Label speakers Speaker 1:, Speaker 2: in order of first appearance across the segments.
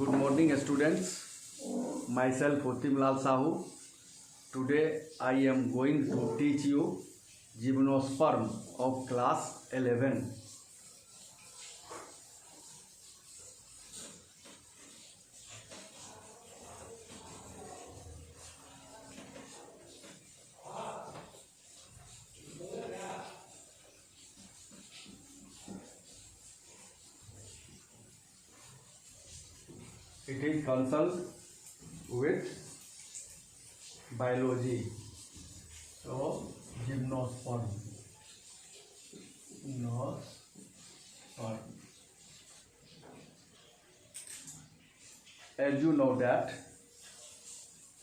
Speaker 1: Good morning, students. Myself Otimlal Sahu. Today I am going to teach you gymnosperm of class 11. It is concerned with biology. So, gymnosperm. As you know that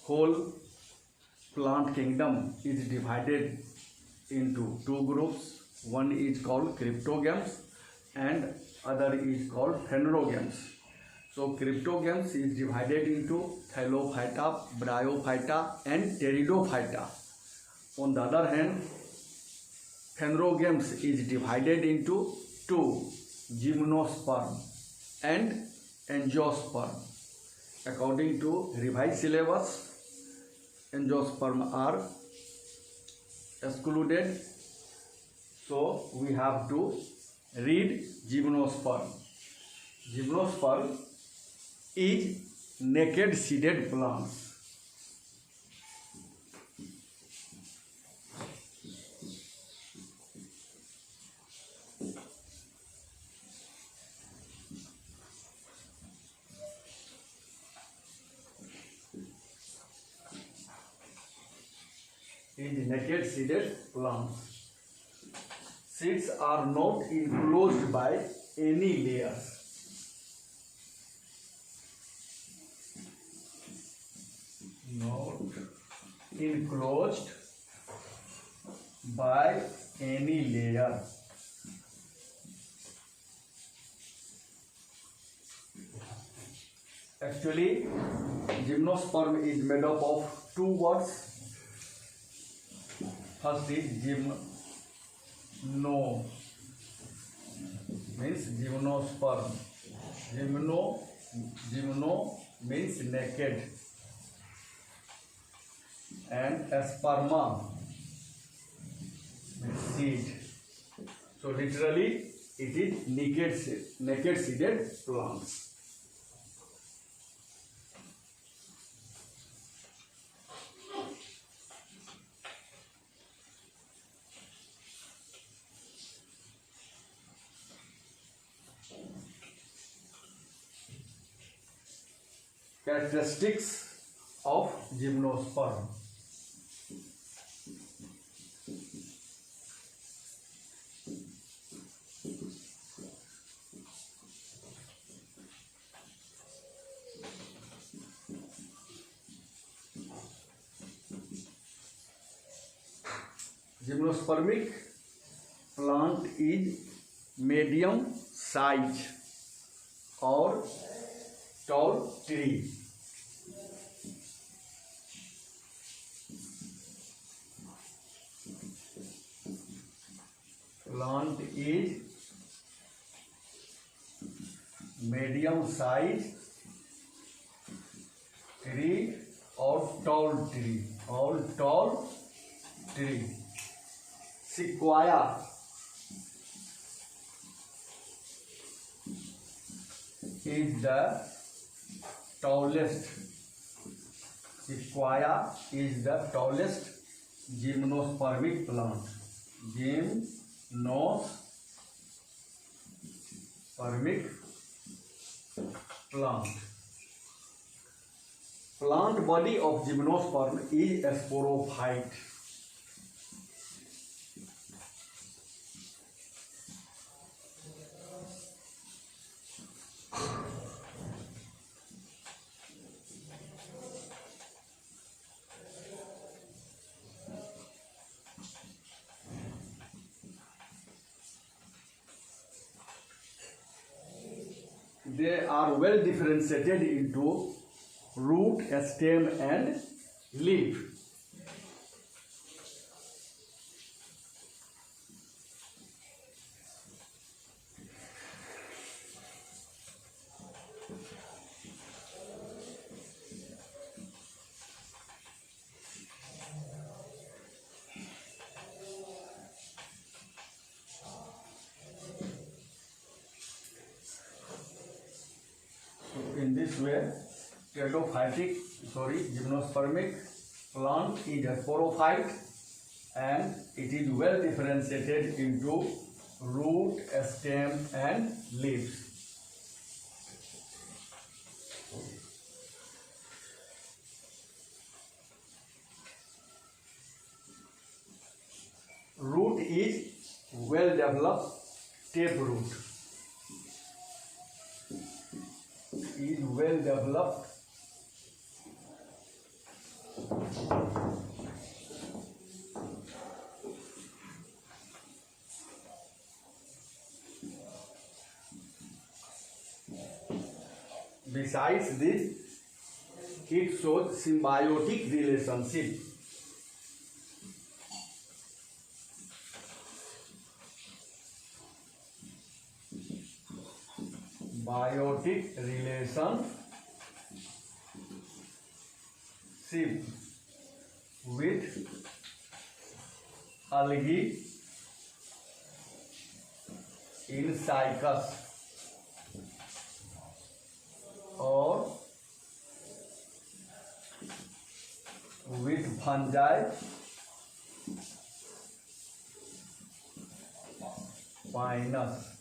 Speaker 1: whole plant kingdom is divided into two groups. One is called cryptogams and other is called phanerogams. So cryptogams is divided into thallophyta, bryophyta and pteridophyta. On the other hand, phanerogams is divided into two, gymnosperm and angiosperm. According to revised syllabus, angiosperm are excluded. So we have to read gymnosperm. Gymnosperm is naked seeded plants. Seeds are not enclosed by any layers. Not enclosed by any layer. Actually, gymnosperm is made up of two words. First is gymno, means gymnosperm. Gymno means naked, and sperma means seed. So literally it is naked seeded plants. Characteristics of gymnosperm. Gymnospermic plant is medium size or tall tree. Plant is medium size tree or tall tree. Sequoia is the tallest. Sequoia is the tallest gymnospermic plant. Gymnospermic plant. Plant body of gymnosperm is sporophyte. They are well differentiated into root, stem and leaf. in this way, gymnospermic plant is a sporophyte and it is well differentiated into root, stem and leaves. Root is well developed taproot. Is well developed besides this, it shows symbiotic relationship. Biotic relationship with algae in cycus or with fungi pinus.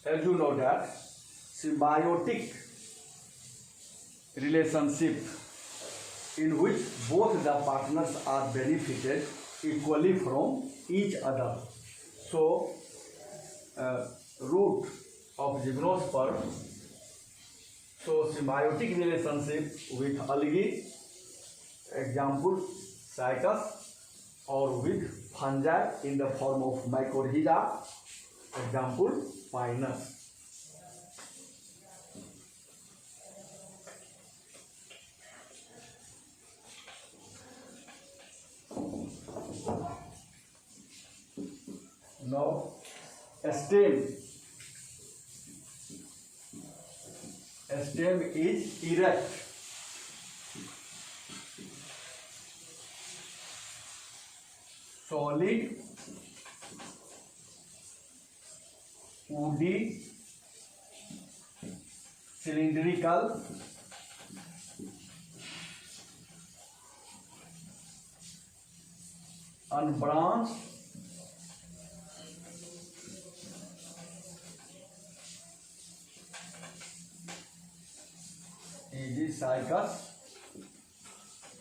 Speaker 1: As you know that symbiotic relationship in which both the partners are benefited equally from each other. So, root of gymnosperm, so symbiotic relationship with algae, example cycus, or with fungi in the form of mycorrhiza, example pinus. Now, stem is erect. Solid, woody, cylindrical, unbranched, is cycus,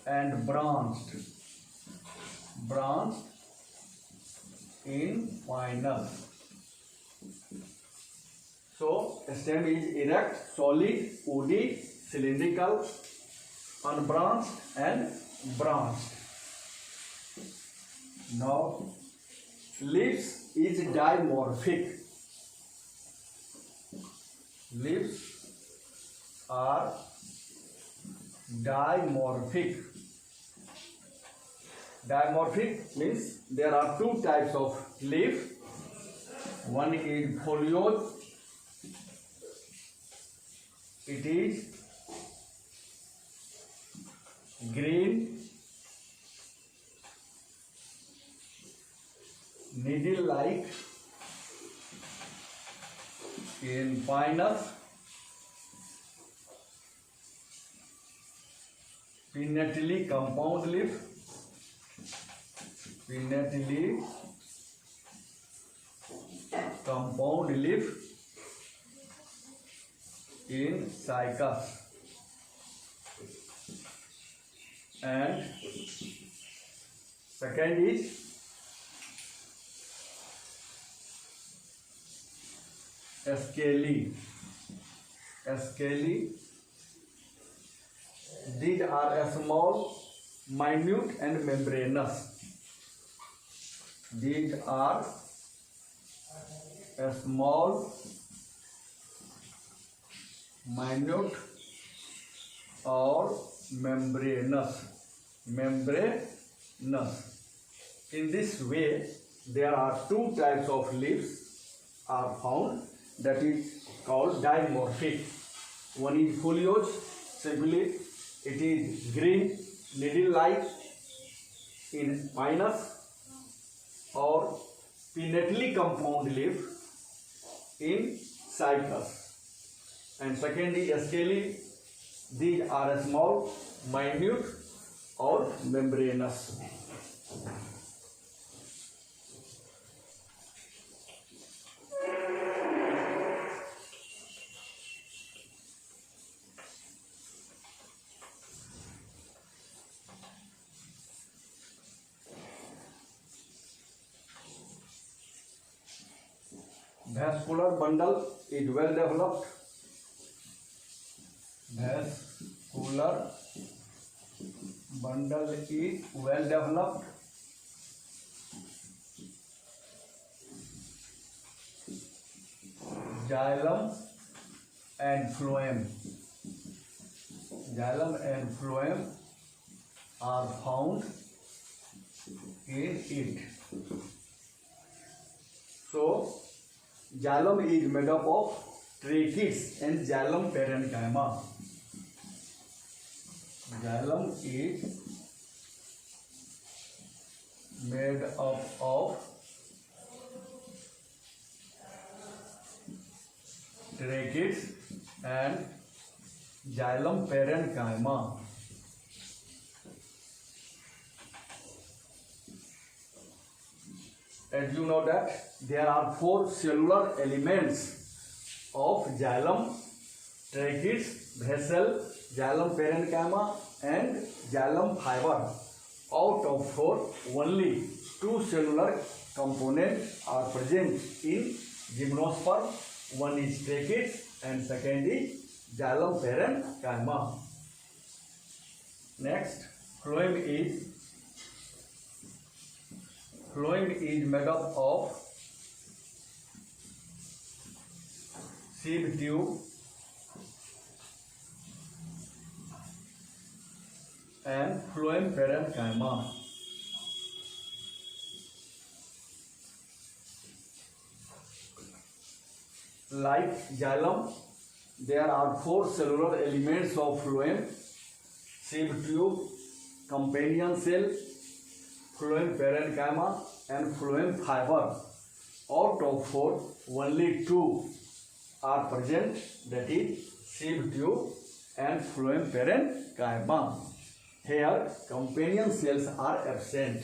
Speaker 1: and branched in pinus. So, stem is erect, solid, woody, cylindrical, unbranched and branched. Now, leaves is dimorphic. Leaves are dimorphic. Dimorphic means there are two types of leaf. One is foliose. It is green, needle-like in pinus, pinnately compound leaf, pinnately compound leaf in cycus, and second is scaly. These are small, minute and membranous. These are small, minute or membranous. In this way, there are two types of leaves are found, that is called dimorphic. One is foliose, simply it is green, needle-like in pinus, or pinnately compound leaf in cycus. and second is scaly. These are small, minute or membranous. Vascular bundle is well developed. Vascular bundle is well developed. Xylem and phloem. Xylem and phloem are found in it. So, xylem is made up of tracheates and xylem parenchyma. Xylem is made up of tracheates and xylem parenchyma. As you know that there are 4 cellular elements of xylem: tracheates, vessel, xylem parenchyma and xylem fiber. Out of 4, only 2 cellular components are present in gymnosperm. One is tracheates and second is xylem parenchyma. Next, phloem is made up of sieve tube and phloem parenchyma. Like xylem, there are 4 cellular elements of phloem: sieve tube, companion cell, phloem parenchyma and phloem fiber. Out of 4, only 2 are present, that is sieve tube and phloem parenchyma. Here, companion cells are absent.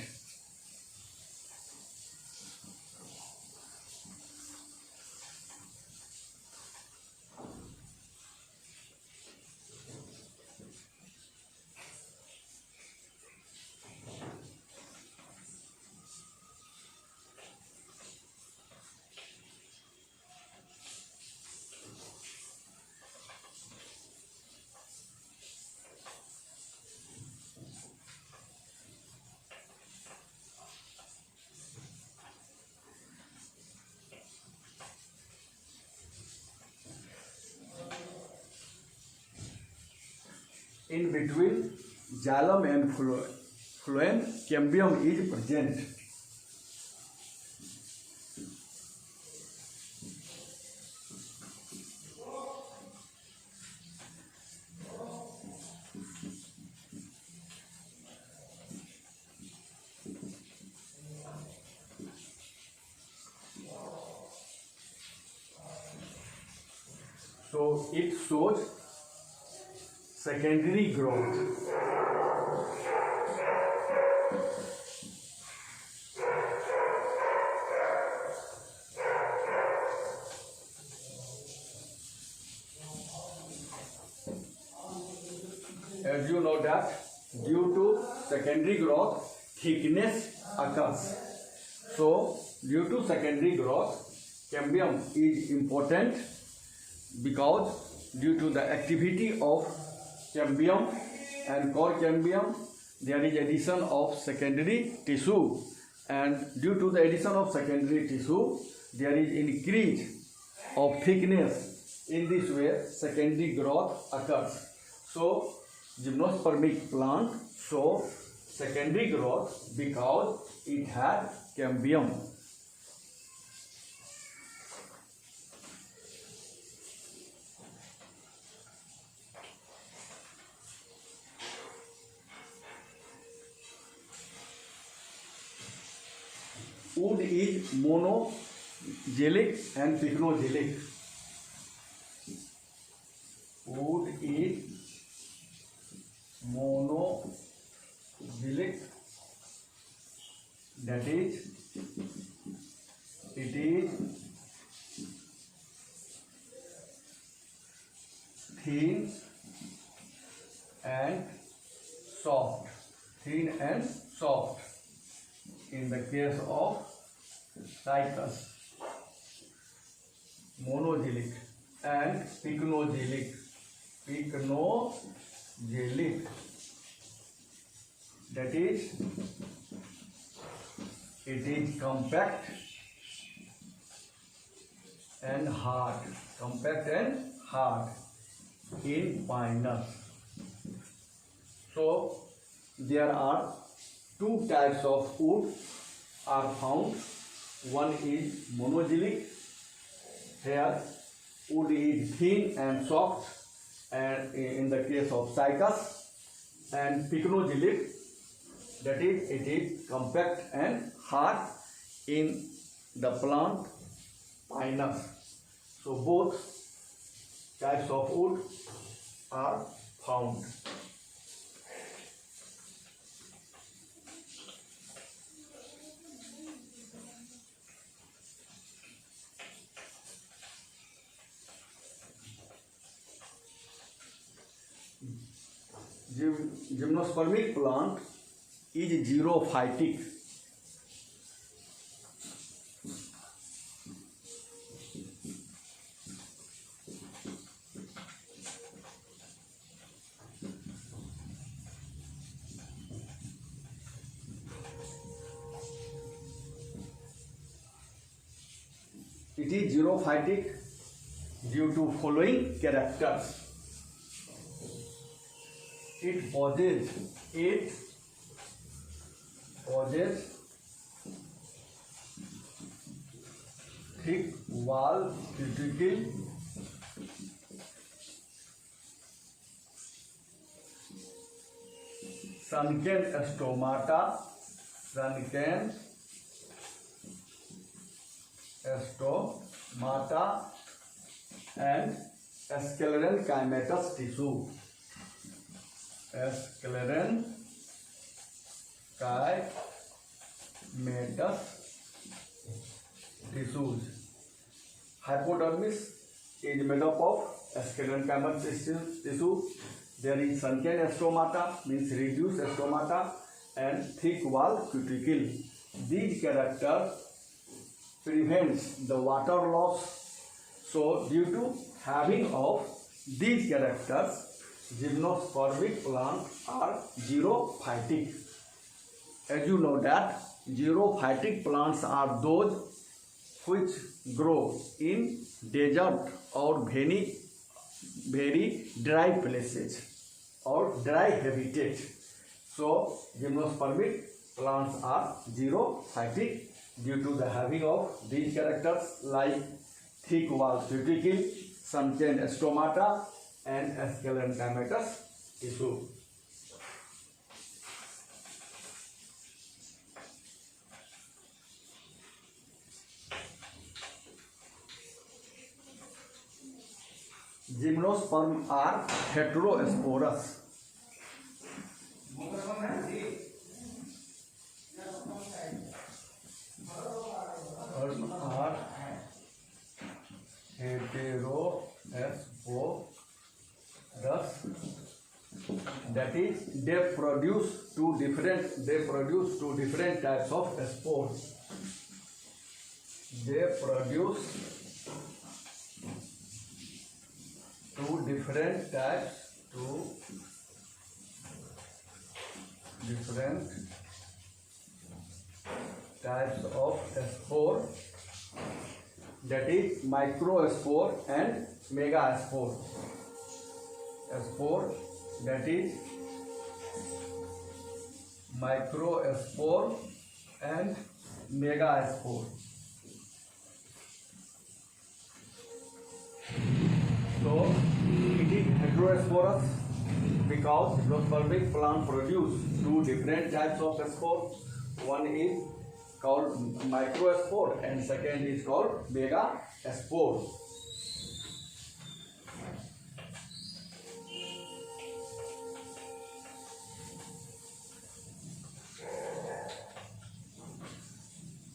Speaker 1: In between xylem and phloem, cambium is present. So it shows secondary growth. As you know that due to secondary growth, thickness occurs. So due to secondary growth, cambium is important because due to the activity of cambium and core cambium, there is addition of secondary tissue, and due to the addition of secondary tissue, there is increase of thickness. In this way, secondary growth occurs. So, gymnospermic plant show secondary growth because it had cambium. Wood is monogelic and pycnogelic. thin and soft. Thin and soft. In the case of cycas, monogelic and pycnogelic. Pycnogelic, that is, it is compact and hard. Compact and hard in pinus. So there are two types of wood are found. One is monogelic. Here wood is thin and soft, and in the case of cycas, and pycnogelic, that is, it is compact and hard in the plant pinus. So both types of wood are found. Gymnospermic plant is xerophytic. It is xerophytic due to following characters. It possesses thick wall cuticle, sunken stomata, and scleral chymatous tissue. Scleral chymatous tissues. Hypodermis is made up of scleral chymatous tissue. There is sunken stomata, means reduced stomata, and thick wall cuticle. These characters prevents the water loss. So due to having of these characters, gymnospermic plants are xerophytic. As you know that xerophytic plants are those which grow in desert or very dry places or dry habitat. So gymnospermic plants are xerophytic due to the having of these characters like thick wall cuticle, sunken stomata, and scleral chymatous tissue. Gymnosperm are heterosporous. Are heterosporous, that is, they produce two different types of spores. They produce two different types of spore, that is microspore and megaspore. Spore, that is microspore and megaspore. So it is heterosporous because gymnospermic plant produce two different types of spore. One is called microspore and second is called megaspore.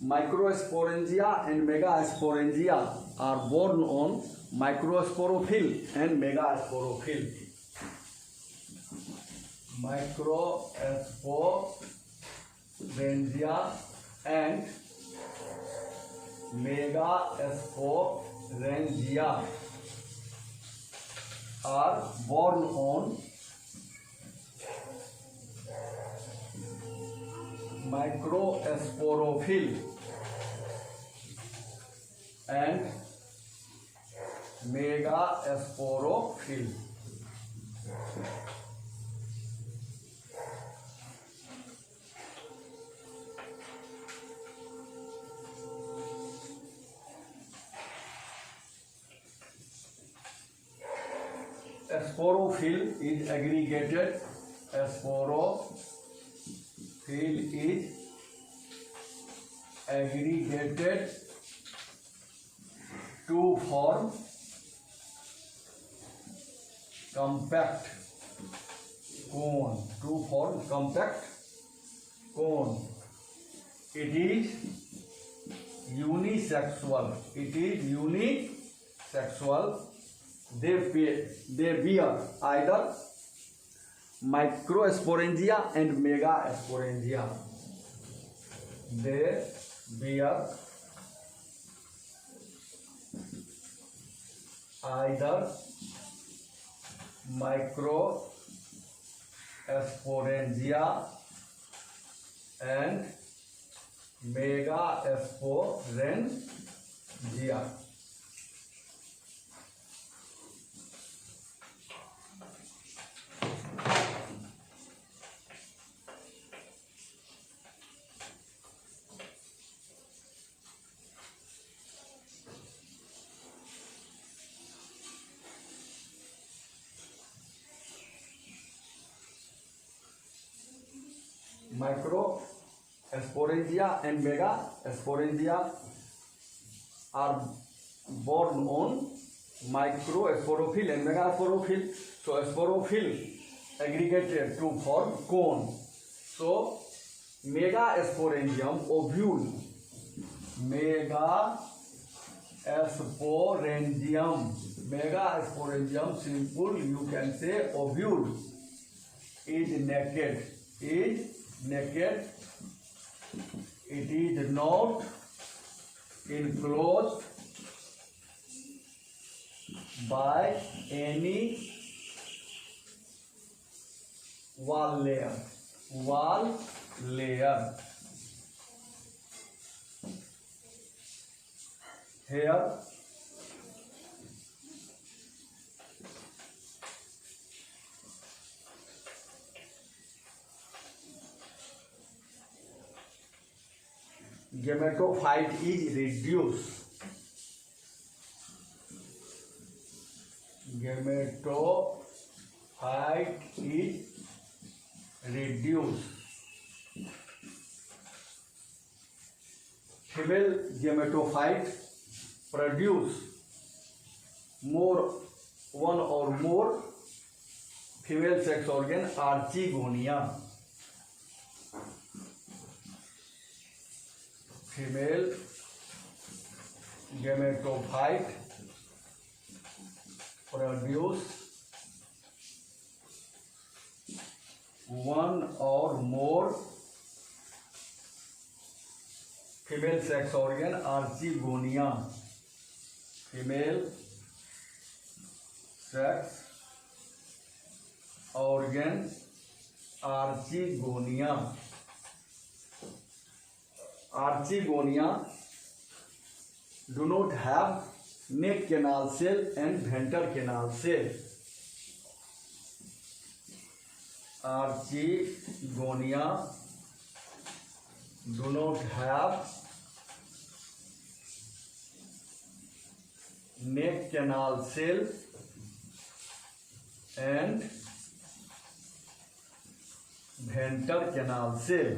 Speaker 1: Microsporangia and megasporangia are borne on microsporophyll and megasporophyll. Microsporangia and megasporangia are born on microsporophyll and megasporophyll. Sporophyll is aggregated. Sporophyll is aggregated to form compact cone. It is unisexual. They bear either microsporangia and megasporangia. They bear either microsporangia and megasporangia. Microsporangia and megasporangia are born on microsporophyll and megasporophyll. So sporophyll aggregated to form cone. So megasporangium ovule. Megasporangium simple you can say ovule is naked. It is not enclosed by any wall layer. Here gametophyte is reduced. Female gametophyte produce one or more female sex organ, archegonia. Female gametophyte produce one or more female sex organ, archegonia. Female sex organ, archegonia. Archegonia do not have neck canal cell and venter canal cell. Archegonia do not have neck canal cell and venter canal cell.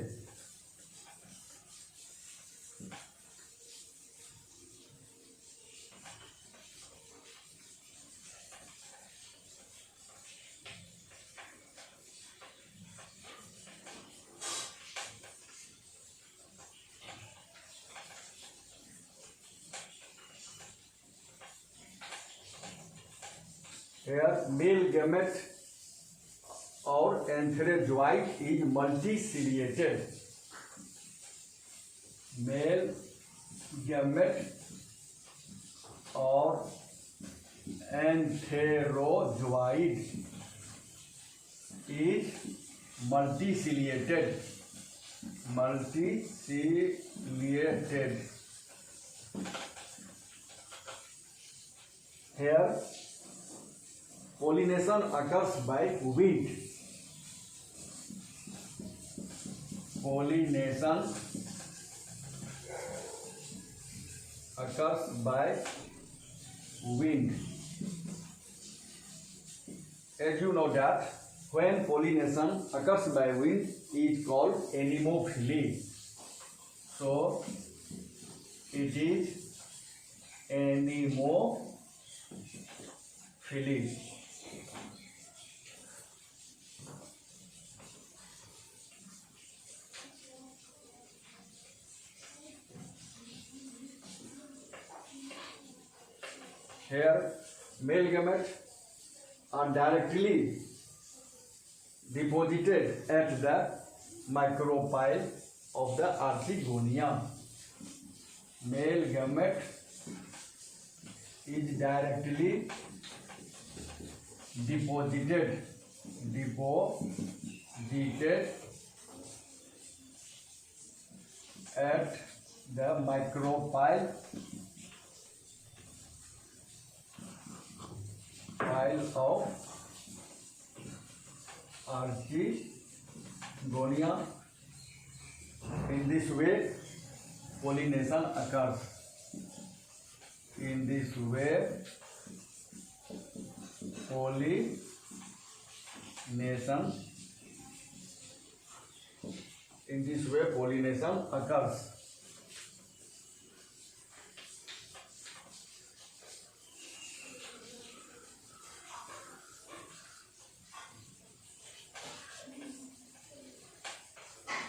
Speaker 1: Here, male gamete or antherozoite is multiciliated. Male gamete or antherozoite is multiciliated. Multiciliated. Here, pollination occurs by wind. Pollination occurs by wind. As you know that when pollination occurs by wind is called anemophily. So it is anemophily. Here, male gametes are directly deposited at the micropyle of the archegonia. Male gamete is directly deposited at the micropyle of archegonia. In this way, pollination occurs. In this way, pollination occurs.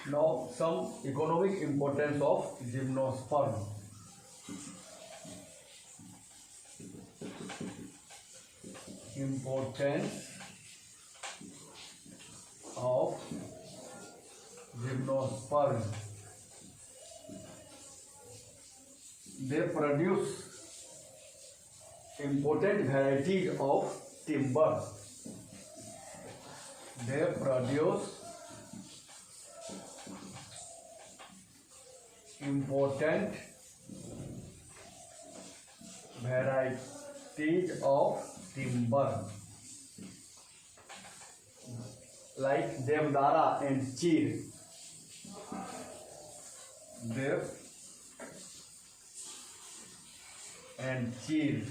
Speaker 1: Now, some economic importance of gymnosperm. Importance of gymnosperm. They produce important varieties of timber. They produce important varieties of timber like Devdara and Cheer. Dev and Cheer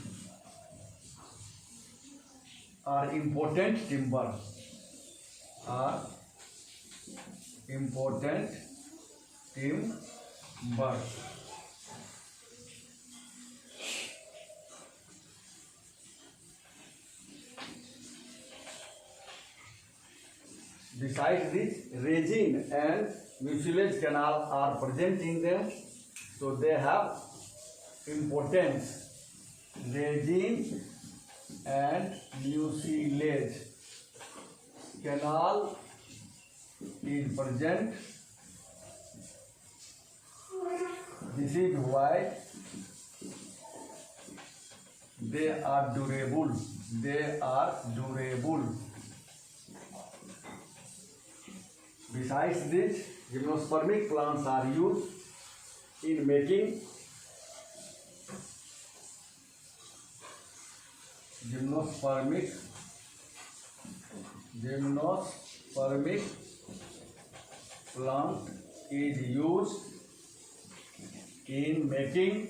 Speaker 1: are important timber. Besides this, resin and mucilage canal are present in them, so they have importance. Resin and mucilage canal is present. This is why they are durable. Besides this, gymnospermic plants are used in making gymnospermic plant is used in making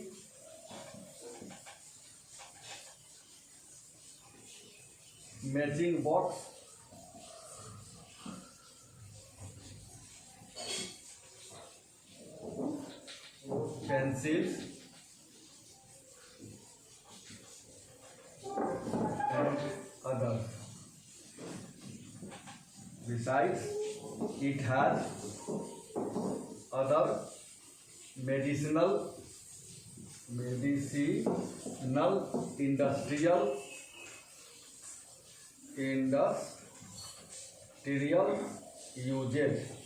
Speaker 1: matching box, pencils, and others. Besides, it has other medicinal, industrial industrial uses.